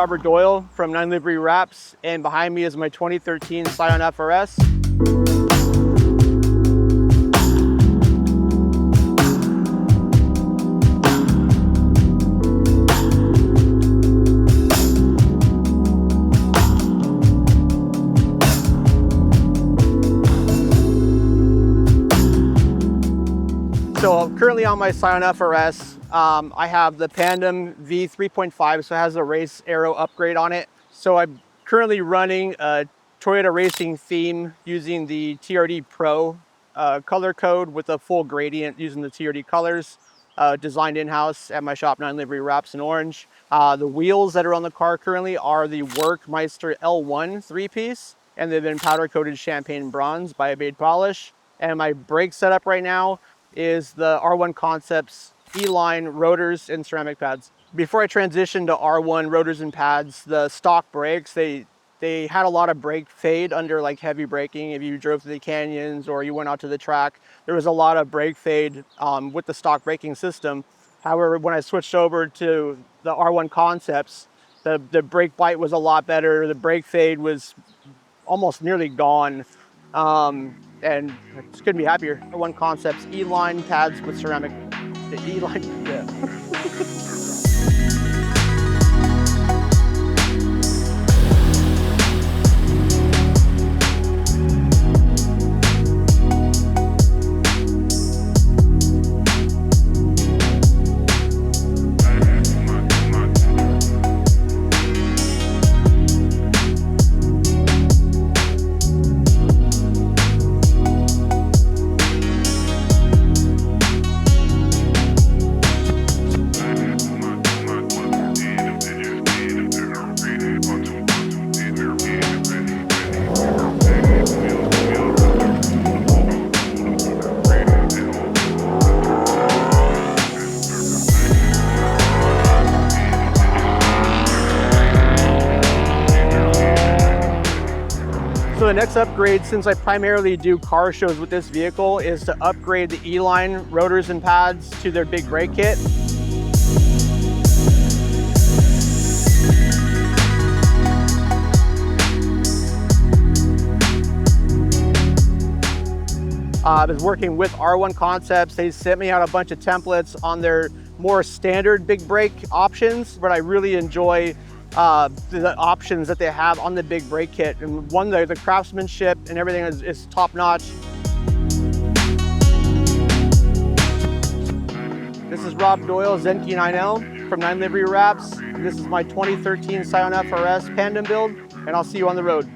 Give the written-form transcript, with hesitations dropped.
Robert Doyle from 9 Livery Wraps, and behind me is my 2013 Scion FRS. So currently on my Scion FRS, I have the Pandem V3.5, so it has a race aero upgrade on it. So I'm currently running a Toyota racing theme using the TRD Pro color code with a full gradient using the TRD colors, designed in-house at my shop, 9 Livery Wraps in orange. The wheels that are on the car currently are the Workmeister L1 three-piece, and they've been powder coated champagne bronze by Abaid Polish. And my brake setup right now is the R1 Concepts E-line rotors and ceramic pads. Before I transitioned to R1 rotors and pads, the stock brakes, they had a lot of brake fade under like heavy braking. If you drove through the canyons or you went out to the track, there was a lot of brake fade with the stock braking system. However, when I switched over to the R1 Concepts, the brake bite was a lot better. The brake fade was almost nearly gone. And I just couldn't be happier. R1 Concepts E-line pads with ceramic. The E-line, yeah. So the next upgrade, since I primarily do car shows with this vehicle, is to upgrade the E-line rotors and pads to their big brake kit. I was working with R1 Concepts. They sent me out a bunch of templates on their more standard big brake options, but I really enjoy the options that they have on the big brake kit. And one, the craftsmanship and everything is top notch. This is Rob Doyle, Zenki 9L from 9 Livery Wraps. This is my 2013 Scion FRS Pandem build, and I'll see you on the road.